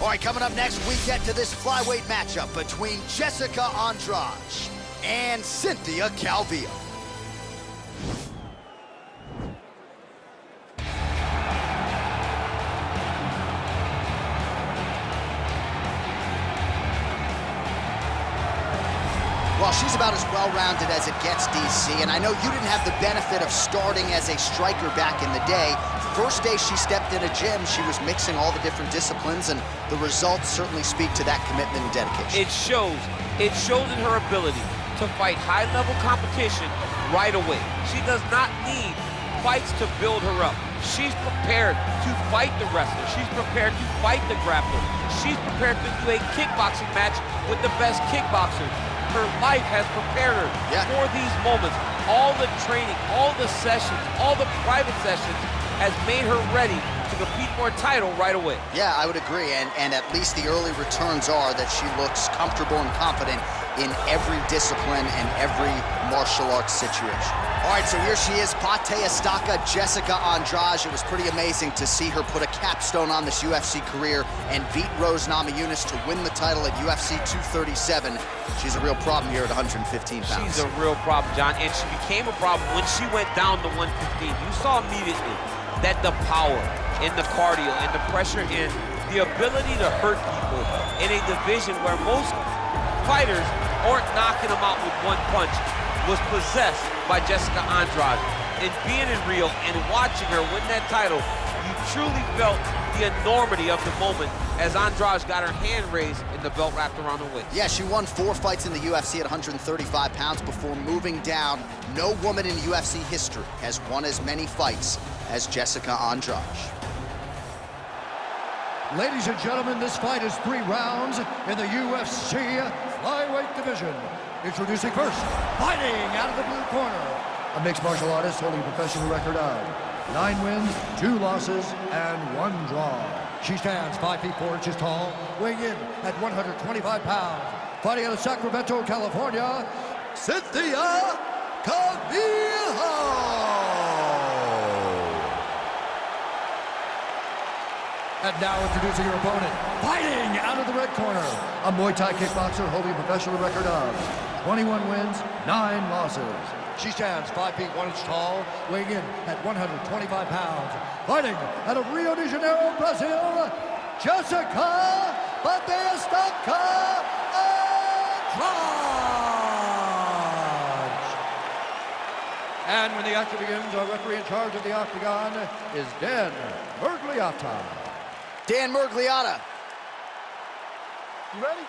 All right, coming up next, we get to this flyweight matchup between Jessica Andrade and Cynthia Calvillo. Well, she's about as well-rounded as it gets, DC, and I know you didn't have the benefit of starting as a striker back in the day. First day she stepped in a gym, she was mixing all the different disciplines, and the results certainly speak to that commitment and dedication. It shows. It shows in her ability to fight high-level competition right away. She does not need fights to build her up. She's prepared to fight the wrestler. She's prepared to fight the grappler. She's prepared to do a kickboxing match with the best kickboxers. Her life has prepared her for these moments. All the training, all the sessions, all the private sessions has made her ready to compete for a title right away. Yeah, I would agree, and at least the early returns are that she looks comfortable and confident in every discipline and every martial arts situation. All right, so here she is, Pate Estaca, Jessica Andrade. It was pretty amazing to see her put a capstone on this UFC career and beat Rose Namajunas to win the title at UFC 237. She's a real problem here at 115 pounds. She's a real problem, John, and she became a problem when she went down to 115. You saw immediately that the power and the cardio and the pressure and the ability to hurt people in a division where most fighters aren't knocking them out with one punch was possessed by Jessica Andrade. And being in Rio and watching her win that title, you truly felt the enormity of the moment as Andrade got her hand raised and the belt wrapped around her waist. Yeah, she won 4 fights in the UFC at 135 pounds before moving down. No woman in UFC history has won as many fights as Jessica Andrade. Ladies and gentlemen, this fight is 3 rounds in the UFC flyweight division. Introducing first, fighting out of the blue corner, a mixed martial artist holding a professional record of 9 wins, 2 losses, and 1 draw. She stands 5 feet 4 inches tall, weighing in at 125 pounds. Fighting out of Sacramento, California, Cynthia Calvillo. And now introducing her opponent, fighting out of the red corner, a Muay Thai kickboxer holding a professional record of 21 wins, 9 losses. She stands 5 feet 1 inch tall, weighing in at 125 pounds. Fighting out of Rio de Janeiro, Brazil, Jessica Estaca Andrade. And when the action begins, our referee in charge of the octagon is Dan Mergliata. Dan Mergliata. You ready?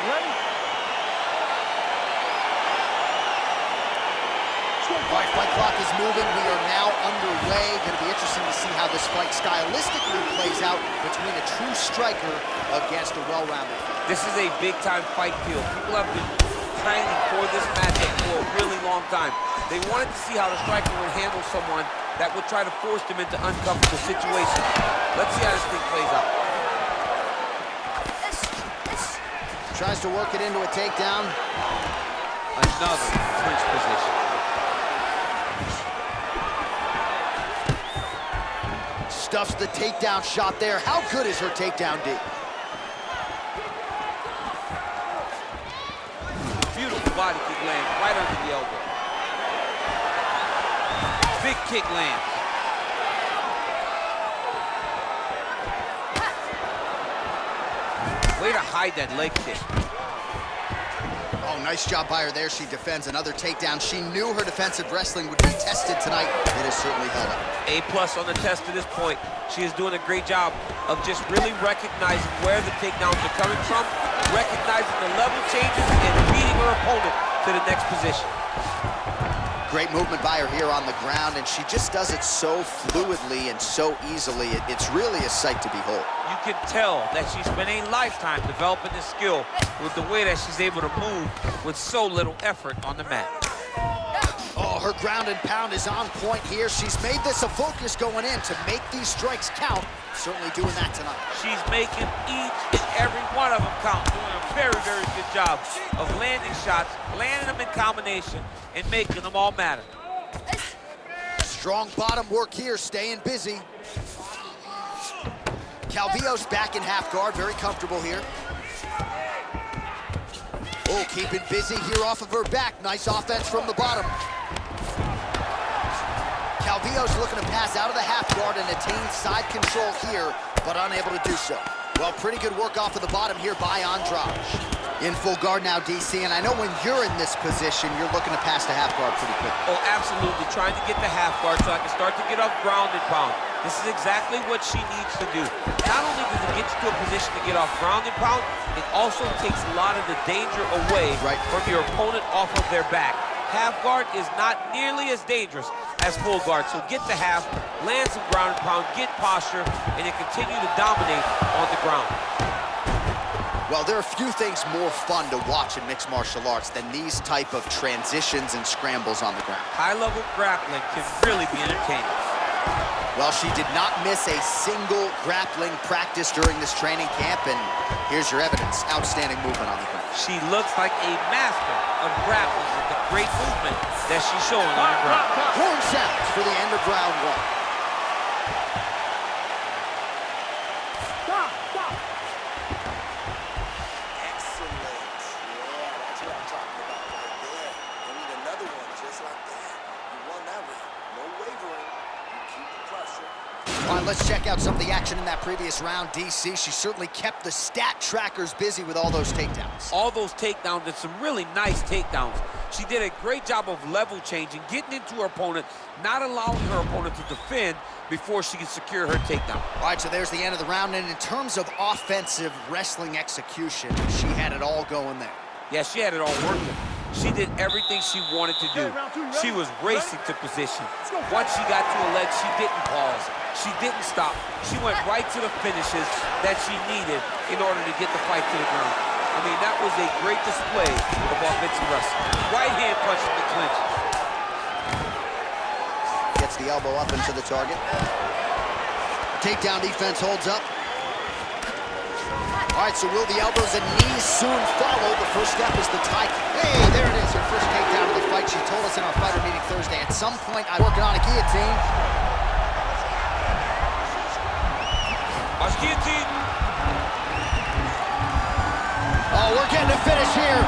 You ready? All right, fight clock is moving. We are now underway. Going to be interesting to see how this fight stylistically plays out between a true striker against a well-rounded fighter. This is a big-time fight deal. People have been training for this matchup for a really long time. They wanted to see how the striker would handle someone that would try to force them into uncomfortable situations. Let's see how this thing plays out. Tries to work it into a takedown. Another clinch position. Stuffs the takedown shot there. How good is her takedown D? Beautiful body kick lands right under the elbow. Big kick lands. Way to hide that leg kick. Oh, nice job by her there. She defends another takedown. She knew her defensive wrestling would be tested tonight. It has certainly held up. A+ on the test to this point. She is doing a great job of just really recognizing where the takedowns are coming from, recognizing the level changes, and beating her opponent to the next position. Great movement by her here on the ground, and she just does it so fluidly and so easily. It's really a sight to behold. You can tell that she spent a lifetime developing this skill with the way that she's able to move with so little effort on the mat. Oh, her ground and pound is on point here. She's made this a focus going in to make these strikes count. Certainly doing that tonight. She's making each and every one of them count, doing a very, very good job of landing shots, landing them in combination, and making them all matter. Strong bottom work here, staying busy. Calvillo's back in half guard, very comfortable here. Oh, keeping busy here off of her back. Nice offense from the bottom. Calvillo's looking to pass out of the half guard and attain side control here, but unable to do so. Well, pretty good work off of the bottom here by Andrade. In full guard now, DC, and I know when you're in this position, you're looking to pass the half guard pretty quick. Oh, absolutely. Trying to get the half guard so I can start to get off ground and pound. This is exactly what she needs to do. Not only does it get you to a position to get off ground and pound, it also takes a lot of the danger away from your opponent off of their back. Half guard is not nearly as dangerous as full guard, so get the half, land some ground and pound, get posture, and then continue to dominate on the ground. Well, there are few things more fun to watch in mixed martial arts than these type of transitions and scrambles on the ground. High-level grappling can really be entertaining. Well, she did not miss a single grappling practice during this training camp, and here's your evidence. Outstanding movement on the ground. She looks like a master of grappling with the great movement that she's showing on the ground. Horn sounds for the end of round one. All right, let's check out some of the action in that previous round, DC. She certainly kept the stat trackers busy with all those takedowns. All those takedowns and some really nice takedowns. She did a great job of level changing, getting into her opponent, not allowing her opponent to defend before she can secure her takedown. All right, so there's the end of the round, and in terms of offensive wrestling execution, she had it all going there. Yeah, she had it all working. She did everything she wanted to do. She was racing to position. Once she got to a leg, she didn't pause. She didn't stop. She went right to the finishes that she needed in order to get the fight to the ground. I mean, that was a great display of offensive wrestling. Right hand punch in the clinch. Gets the elbow up into the target. Takedown defense holds up. All right, so will the elbows and knees soon follow? The first step is the tie. Hey, there it is, her first takedown of the fight. She told us in our fighter meeting Thursday, at some point I'm working on a guillotine. Watch guillotine. Oh, we're getting a finish here.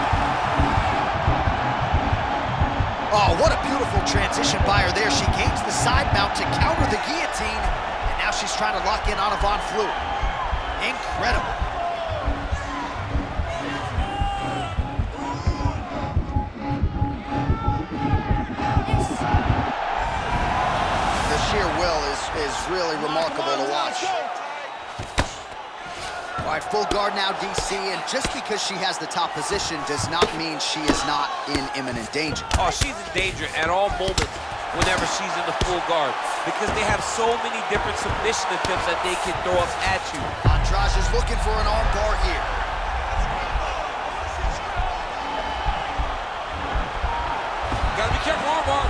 Oh, what a beautiful transition by her there. She gains the side mount to counter the guillotine, and now she's trying to lock in on a Von Flue. Incredible. The sheer will is really remarkable to watch. All right, full guard now, DC, and just because she has the top position does not mean she is not in imminent danger. Oh, she's in danger at all moments whenever she's in the full guard because they have so many different submission attempts that they can throw up at you. Andrade is looking for an arm bar here. Gotta be careful, arm bar.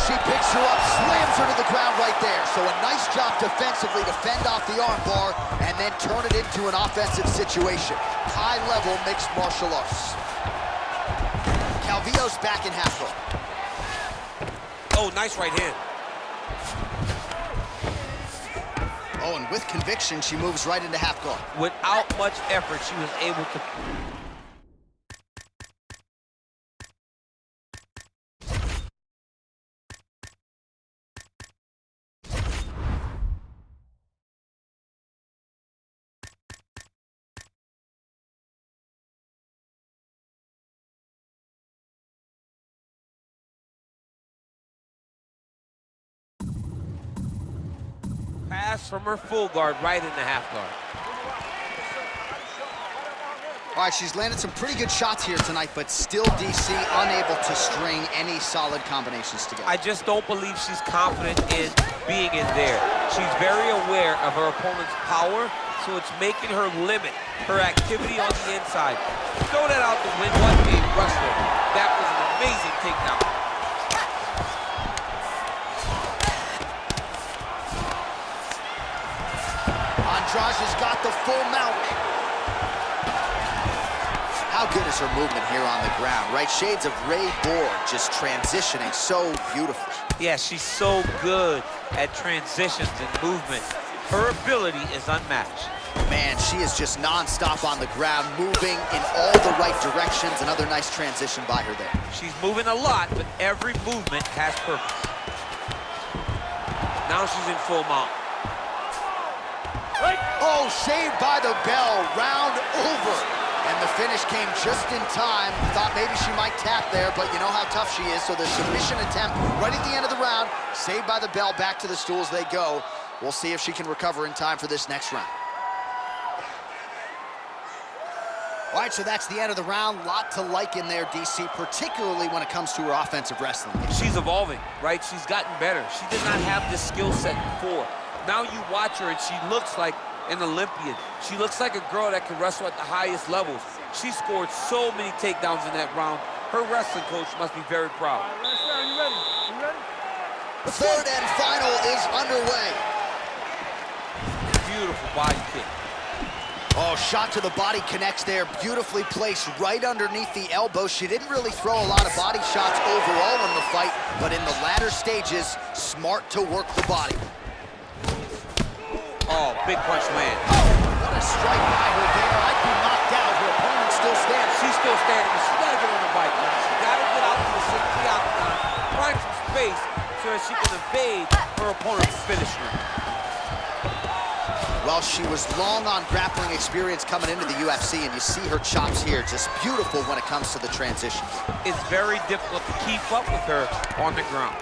She picks her up, slams her to the ground right there. So a nice job defensively to fend off the arm bar and then turn it into an offensive situation. High-level mixed martial arts. Calvillo's back in half guard. Oh, nice right hand. Oh, and with conviction, she moves right into half guard. Without much effort, she was able to... pass from her full guard right into half guard. All right, she's landed some pretty good shots here tonight, but still DC unable to string any solid combinations together. I just don't believe she's confident in being in there. She's very aware of her opponent's power, so it's making her limit her activity on the inside. Throw that out the window. What a wrestler. That was an amazing takedown. Andrade has got the full mount. How good is her her movement here on the ground, right? Shades of Ray Borg, just transitioning so beautiful. Yeah, she's so good at transitions and movement. Her ability is unmatched. Man, she is just non-stop on the ground, moving in all the right directions. Another nice transition by her there. She's moving a lot, but every movement has purpose. Now she's in full mount. Oh, saved by the bell, round over. And the finish came just in time. Thought maybe she might tap there, but you know how tough she is. So the submission attempt right at the end of the round, saved by the bell, back to the stools they go. We'll see if she can recover in time for this next round. All right, so that's the end of the round. Lot to like in there, DC, particularly when it comes to her offensive wrestling. She's evolving, right? She's gotten better. She did not have this skill set before. Now you watch her and she looks like an Olympian. She looks like a girl that can wrestle at the highest levels. She scored so many takedowns in that round. Her wrestling coach must be very proud. You ready? You ready? The third and final is underway. Beautiful body kick. Oh, shot to the body connects there, beautifully placed right underneath the elbow. She didn't really throw a lot of body shots overall in the fight, but in the latter stages, smart to work the body. Oh, big punch land. Oh, what a strike by her there. I'd be knocked out. Her opponent still standing. She's still standing, but she gotta get on the bike. She gotta get out to the center of the octagon, find some space so that she can evade her opponent's finisher. Well, she was long on grappling experience coming into the UFC, and you see her chops here, just beautiful when it comes to the transitions. It's very difficult to keep up with her on the ground.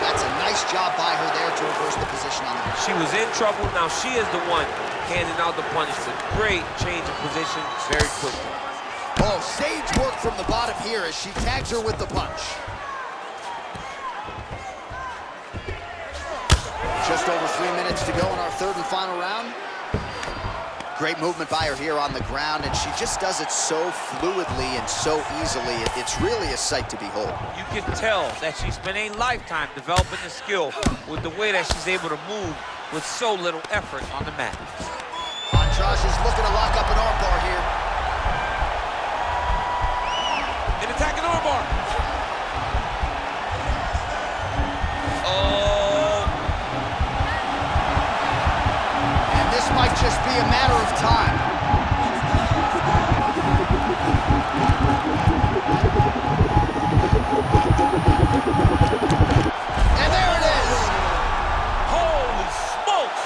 That's a nice job by her there to reverse the position on the ground. She was in trouble, now she is the one handing out the punishment. Great change of position very quickly. Oh, sage work from the bottom here as she tags her with the punch. Just over 3 minutes to go in our third and final round. Great movement by her here on the ground, and she just does it so fluidly and so easily. It's really a sight to behold. You can tell that she spent a lifetime developing the skill with the way that she's able to move with so little effort on the mat. Andrade is looking to lock up an armbar here. An attacking armbar. Might just be a matter of time. And there it is. Holy smokes!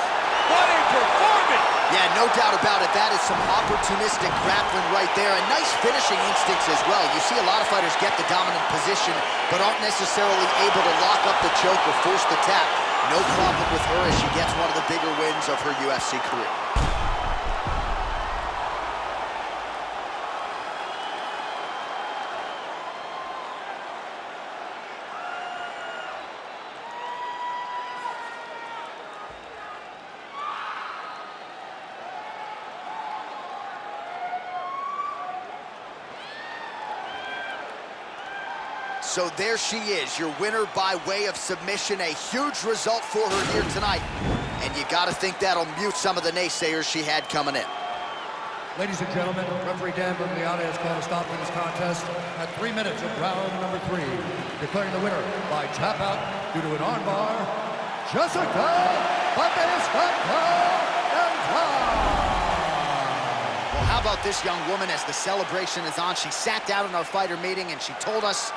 What a performance! Yeah, no doubt about it. That is some opportunistic grappling right there, and nice finishing instincts as well. You see a lot of fighters get the dominant position, but aren't necessarily able to lock up the choke or force the tap. No problem with her as she gets one of the bigger wins of her UFC career. So there she is, your winner by way of submission. A huge result for her here tonight. And you gotta think that'll mute some of the naysayers she had coming in. Ladies and gentlemen, referee Dan Bergliana has called a stop to this contest at 3 minutes of round number 3. Declaring the winner by tap out due to an armbar, Jessica Batista. Well, how about this young woman as the celebration is on? She sat down in our fighter meeting and she told us,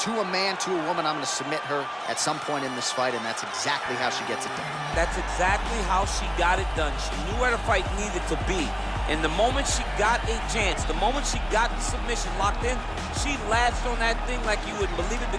to a man, to a woman, I'm going to submit her at some point in this fight, and that's exactly how she gets it done. That's exactly how she got it done. She knew where the fight needed to be. And the moment she got a chance, the moment she got the submission locked in, she latched on that thing like you wouldn't believe it, because